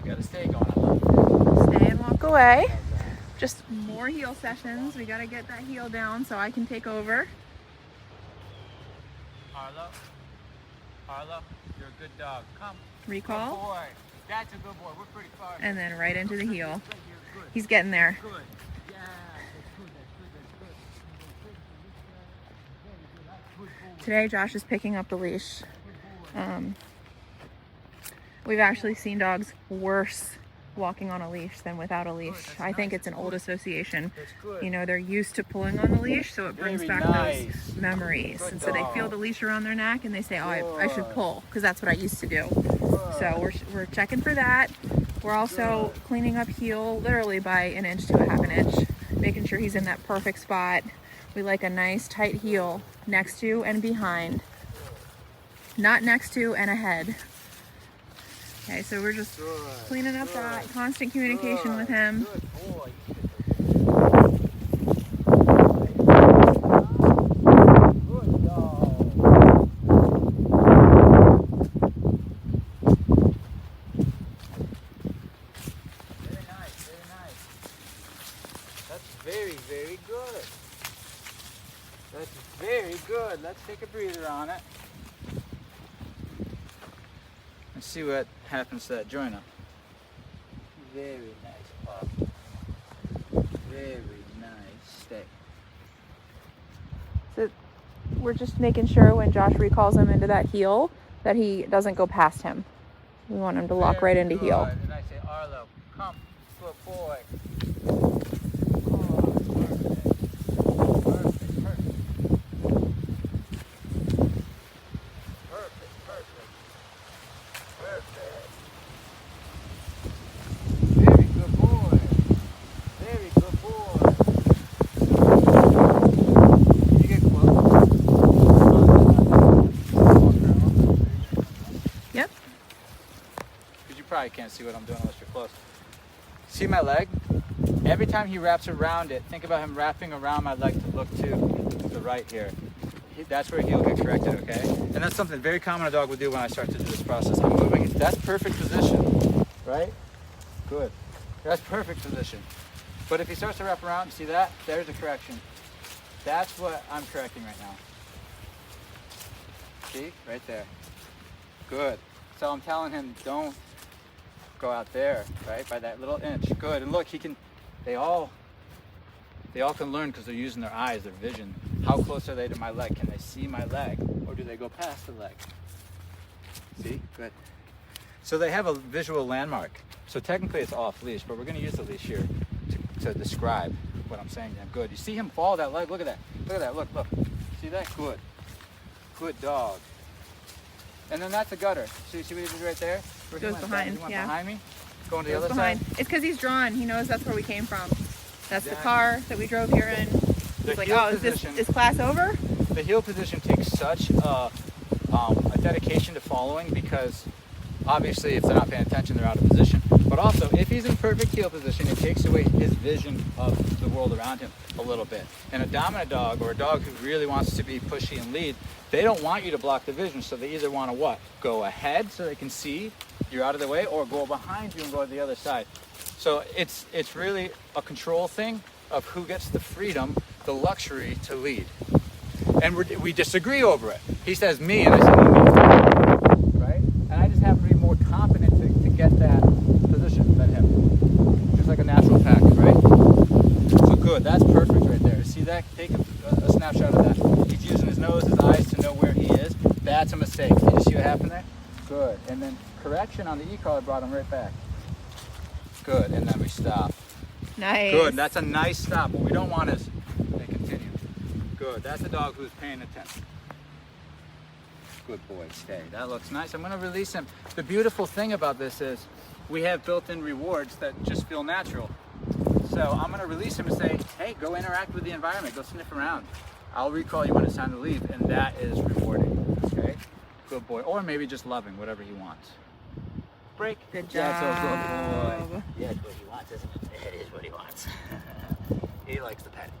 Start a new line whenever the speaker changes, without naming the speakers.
You gotta stay going.
Stay and walk away. Just more heel sessions. We gotta get that heel down so I can take over.
Arlo, Arlo, you're a good dog. Come.
Recall.
Good boy. That's a good boy. We're pretty far.
And then right into the heel.
Good.
He's getting there.
Good. Yeah, that's good. That's good.
Today Josh is picking up the leash. We've actually seen dogs worse walking on a leash than without a leash. I think it's an old association. You know, they're used to pulling on the leash, so it brings back those memories. And so they feel the leash around their neck and they say, oh, I should pull, because that's what I used to do. So we're checking for that. We're also cleaning up heel literally by 1 inch to 1/2 inch, making sure he's in that perfect spot. We like a nice tight heel next to and behind, not next to and ahead. Okay, so we're just cleaning up that, constant communication with him.
Good boy. Good dog. Very nice, very nice. That's very, very good. That's very good. Let's take a breather on it. Let's see what happens to that joiner. Very nice pop. Very nice stay.
So we're just making sure when Josh recalls him into that heel that he doesn't go past him. We want him to lock right into heel.
And I say, Arlo, come, good boy. Probably can't see what I'm doing unless you're close. See my leg? Every time he wraps around it, think about him wrapping around my leg to look to the right here. That's where he'll get corrected, okay? And that's something very common a dog would do when I start to do this process. I'm moving it. That's perfect position, right? Good. That's perfect position. But if he starts to wrap around, see that? There's a correction. That's what I'm correcting right now. See? Right there. Good. So I'm telling him, don't go out there, right, by that little inch. Good. And look, they all can learn because they're using their eyes, their vision. How close are they to my leg? Can they see my leg, or do they go past the leg? See? Good. So they have a visual landmark. So technically it's off leash, but we're going to use the leash here to describe what I'm saying to him. Good. You see him follow that leg? Look at that. Look at that. Look. See that? Good. Good dog. And then that's a gutter. So you see what he did right there? Where
Goes behind,
he went
yeah.
behind me? Going to the other
behind.
side?
It's because he's drawn. He knows that's where we came from. That's the car that we drove here in. He's like, oh, is class over?
The heel position takes such a dedication to following, because obviously if they're not paying attention, they're out of position. But also, if he's in perfect heel position, it takes away his vision of the world around him a little bit. And a dominant dog, or a dog who really wants to be pushy and lead, they don't want you to block the vision, so they either want to what? Go ahead so they can see you're out of the way, or go behind you and go to the other side. So it's really a control thing of who gets the freedom, the luxury to lead. And we disagree over it. He says me, and I say no, me. Right? And I just have to be more confident to get that position than him. Just like a natural pack, right? So good, that's perfect right there. See that? Take a snapshot of that. He's using his nose, his eyes to know where he is. That's a mistake. Did you see what happened there? Good. And then correction on the e-collar brought him right back. Good. And then we stop.
Nice.
Good. That's a nice stop. What we don't want is they continue. Good. That's a dog who's paying attention. Good boy. Stay. That looks nice. I'm going to release him. The beautiful thing about this is we have built-in rewards that just feel natural. So I'm going to release him and say, hey, go interact with the environment. Go sniff around. I'll recall you when it's time to leave, and that is rewarding. Okay? Good boy. Or maybe just loving, whatever he wants. Break.
Good job.
That's a good boy. Yeah, it's what he wants, isn't it? It is what he wants. He likes the petting.